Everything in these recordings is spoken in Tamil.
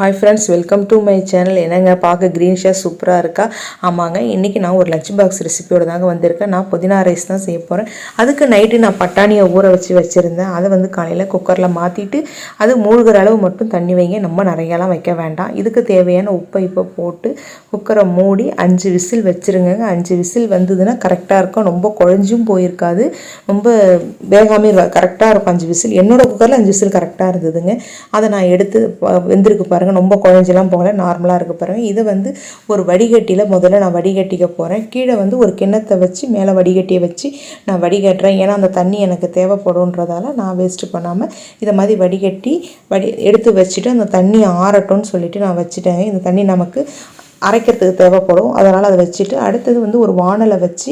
Hi friends, welcome to my channel. என்னங்க பார்க்க க்ரீனிஷாக சூப்பராக இருக்கா? ஆமாங்க, இன்றைக்கி நான் ஒரு லஞ்ச் பாக்ஸ் ரெசிபியோடு தாங்க வந்திருக்கேன். நான் புதினா ரைஸ் தான் செய்ய போகிறேன். அதுக்கு நைட்டு நான் பட்டாணியை ஊற வச்சுருந்தேன். அதை காலையில் குக்கரில் மாற்றிட்டு அது மூழ்கிற அளவு மட்டும் தண்ணி வைங்க, நம்ம நிறையாலாம் வைக்க வேண்டாம். இதுக்கு தேவையான உப்பை இப்போ போட்டு குக்கரை மூடி 5 விசில் வச்சுருங்க. 5 விசில் வந்ததுன்னா கரெக்டாக இருக்கும். ரொம்ப குழஞ்சும் போயிருக்காது, ரொம்ப வேகாமே கரெக்டாக இருக்கும். 5 விசில் என்னோடய குக்கரில் 5 விசில் கரெக்டாக இருந்ததுங்க. அதை நான் எடுத்து வெந்திருக்கு பாருங்கள். ரொம்ப குழஞ்செல்லாம் போகல, நார்மலாக இருக்க பாருங்கள். இதை ஒரு வடிகட்டியில் முதல்ல நான் வடிகட்டிக்க போகிறேன். கீழே ஒரு கிண்ணத்தை வச்சு மேலே வடிகட்டியை வச்சு நான் வடிகட்டுறேன். ஏன்னா அந்த தண்ணி எனக்கு தேவைப்படுன்றதால நான் வேஸ்ட்டு பண்ணாமல் இதை மாதிரி வடிகட்டி எடுத்து வச்சுட்டு அந்த தண்ணி ஆறட்டும்னு சொல்லிட்டு நான் வச்சுட்டேங்க. இந்த தண்ணி நமக்கு அரைக்கிறதுக்கு தேவைப்படும், அதனால் அதை வச்சுட்டு அடுத்தது ஒரு வானலை வச்சு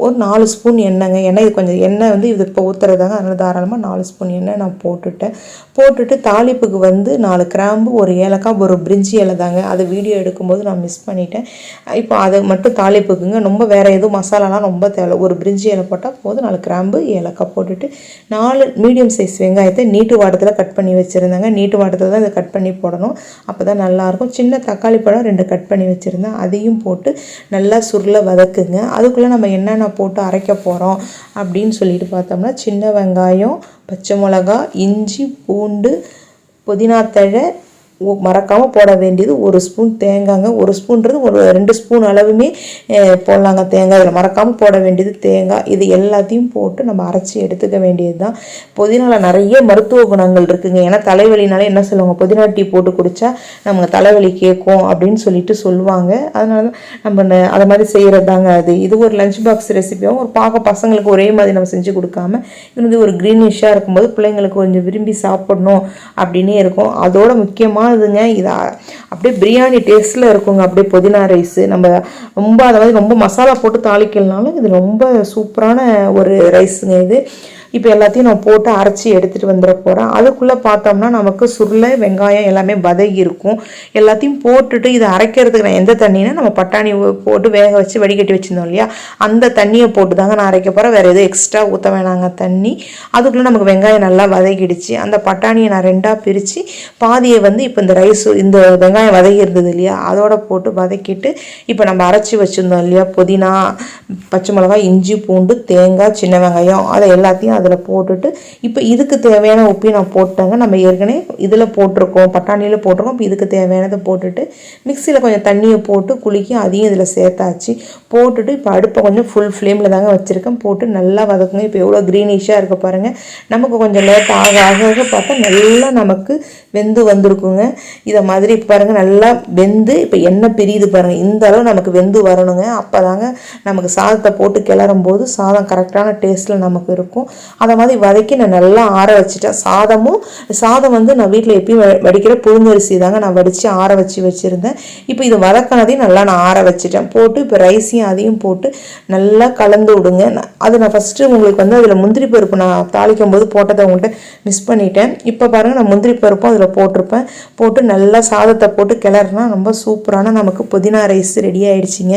ஒரு 4 ஸ்பூன் எண்ணெய்ங்க. இது கொஞ்சம் எண்ணெய் இது இப்போ ஊற்றுறதாங்க, அதனால் தாராளமாக 4 ஸ்பூன் எண்ணெய் நான் போட்டுட்டு தாளிப்புக்கு 4 கிராம்பு, ஒரு ஏலக்காய், ஒரு பிரிஞ்சி இலை தாங்க. அது வீடியோ எடுக்கும்போது நான் மிஸ் பண்ணிட்டேன். இப்போ அதை மட்டும் தாளிப்புக்குங்க. ரொம்ப வேறு எதுவும் மசாலாலாம் ரொம்ப தேவை. ஒரு பிரிஞ்சி இலை போட்டால் போதும். 4 கிராம்பு, ஏலக்காய் போட்டுட்டு 4 மீடியம் சைஸ் வெங்காயத்தை நீட்டு வாட்டத்தில் கட் பண்ணி வச்சுருந்தாங்க. நீட்டு வாட்டத்தில் தான் இதை கட் பண்ணி போடணும், அப்போ தான் நல்லாயிருக்கும். சின்ன தக்காளி பழம் 2 கட் பண்ணி வச்சுருந்தேன், அதையும் போட்டு நல்லா சுருள வதக்குங்க. அதுக்குள்ளே நம்ம என்னென்ன போட்டு அரைக்க போகிறோம் அப்படின்னு சொல்லிட்டு பார்த்தோம்னா, சின்ன வெங்காயம், பச்சை மிளகா, இஞ்சி, பூண்டு, புதினா தழை, மறக்காமல் போட வேண்டியது 1 ஸ்பூன் தேங்காய்ங்க. 1 ஸ்பூன்றது ஒரு 2 ஸ்பூன் அளவுமே போடலாங்க தேங்காய். இதில் மறக்காமல் போட வேண்டியது தேங்காய். இது எல்லாத்தையும் போட்டு நம்ம அரைச்சி எடுத்துக்க வேண்டியது தான். புதினாவில் நிறைய மருத்துவ குணங்கள் இருக்குங்க. ஏன்னா தலைவலினாலே என்ன சொல்லுவாங்க, புதினா டீ போட்டு குடித்தா நமக்கு தலைவலி கேட்கும் அப்படின்னு சொல்லிட்டு சொல்லுவாங்க. அதனால தான் நம்ம அதை மாதிரி செய்கிறது தாங்க இது ஒரு லஞ்ச் பாக்ஸ் ரெசிபியாகவும் ஒரு பார்க்க பசங்களுக்கு ஒரே மாதிரி நம்ம செஞ்சு கொடுக்காம இது ஒரு க்ரீனிஷாக இருக்கும்போது பிள்ளைங்களுக்கு கொஞ்சம் விரும்பி சாப்பிடணும் அப்படின்னே இருக்கும். அதோட முக்கியமாக இதுங்க, இது அப்படியே பிரியாணி டேஸ்ட்டில் இருக்குங்க. அப்படியே புதினா ரைஸு நம்ம ரொம்ப அதை மாதிரி ரொம்ப மசாலா போட்டு தாளிக்கலனாலும் இது ரொம்ப சூப்பரான ஒரு ரைஸுங்க இது. இப்போ எல்லாத்தையும் நான் போட்டு அரைச்சி எடுத்துகிட்டு வந்துட போகிறேன். அதுக்குள்ளே பார்த்தோம்னா நமக்கு சுருளை வெங்காயம் எல்லாமே வதகி இருக்கும். எல்லாத்தையும் போட்டுட்டு இதை அரைக்கிறதுக்கு நான் எந்த தண்ணினா நம்ம பட்டாணி போட்டு வேக வச்சு வடிகட்டி வச்சுருந்தோம் இல்லையா, அந்த தண்ணியை போட்டு தாங்க நான் அரைக்க போகிறேன். வேறு எதுவும் எக்ஸ்ட்ரா ஊற்ற வேணாங்க தண்ணி. அதுக்குள்ளே நமக்கு வெங்காயம் நல்லா வதக்கிடுச்சு. அந்த பட்டாணியை நான் 2ஆக பிரித்து பாதியை இப்போ இந்த ரைஸ் இந்த வெங்காயம் வதகி இருந்தது இல்லையா அதோட போட்டு வதக்கிட்டு இப்போ நம்ம அரைச்சி வச்சுருந்தோம் இல்லையா புதினா, பச்சை மிளகாய், இஞ்சி, பூண்டு, தேங்காய், சின்ன வெங்காயம், அதை எல்லாத்தையும் அதில் போட்டுட்டு இப்போ இதுக்கு தேவையான உப்பையும் நான் போட்டேங்க. நம்ம ஏற்கனவே இதில் போட்டிருக்கோம், பட்டாணியில் போட்டிருக்கோம். இப்போ இதுக்கு தேவையானதை போட்டுட்டு மிக்சியில் கொஞ்சம் தண்ணியை போட்டு குலுக்கி அதையும் இதில் சேர்த்தாச்சு. போட்டுட்டு இப்போ அடுப்பை கொஞ்சம் ஃபுல் ஃப்ளேமில் தாங்க வச்சுருக்கேன். போட்டு நல்லா வதக்குங்க. இப்போ எவ்வளோ க்ரீனிஷாக இருக்க பாருங்கள். நமக்கு கொஞ்சம் லேட் ஆக ஆக பார்த்தா நல்லா நமக்கு வெந்து வந்திருக்குங்க. இதை மாதிரி பாருங்கள் நல்லா வெந்து இப்போ எண்ணெய் பிரியுது பாருங்கள். இந்த அளவு நமக்கு வெந்து வரணுங்க. அப்போ தாங்க நமக்கு சாதத்தை போட்டு கிளறும் போது சாதம் கரெக்டான டேஸ்ட்டில் நமக்கு இருக்கும். அதை மாதிரி வதக்கி நான் நல்லா ஆற வச்சுட்டேன். சாதம் நான் வீட்டில் எப்பயும் வடிக்கிற புழுங்கரிசி தாங்க நான் வடித்து ஆற வச்சுருந்தேன். இப்போ இது வதக்கினதையும் நல்லா நான் ஆற வச்சுட்டேன். போட்டு இப்போ ரைஸையும் அதையும் போட்டு நல்லா கலந்து விடுங்க. அது நான் ஃபஸ்ட்டு உங்களுக்கு அதில் முந்திரி பருப்பு நான் தாளிக்கும் போது போட்டதை உங்கள்கிட்ட மிஸ் பண்ணிட்டேன். இப்போ பாருங்கள், நான் முந்திரி பருப்பும் அதில் போட்டிருப்பேன். போட்டு நல்லா சாதத்தை போட்டு கிளறுனா ரொம்ப சூப்பரான நமக்கு புதினா ரைஸ் ரெடி ஆகிடுச்சிங்க.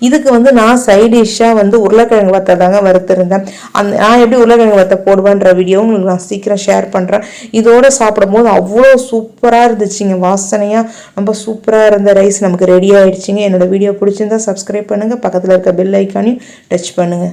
இதுக்கு நான் சைட் டிஷ்ஷாக உருளைக்கிழங்கு வத்தை தாங்க வறுத்துருந்தேன். நான் எப்படி உருளைக்கிழங்கு வத்தை போடுவேன்ற வீடியோ உங்களுக்கு நான் சீக்கிரம் ஷேர் பண்ணுறேன். இதோடு சாப்பிடும்போது அவ்வளோ சூப்பராக இருந்துச்சுங்க. வாசனையாக ரொம்ப சூப்பராக இருந்த ரைஸ் நமக்கு ரெடி ஆகிடுச்சிங்க. என்னோடய வீடியோ பிடிச்சிருந்தா சப்ஸ்கிரைப் பண்ணுங்கள், பக்கத்தில் இருக்க பெல் ஐக்கானையும் டச் பண்ணுங்கள்.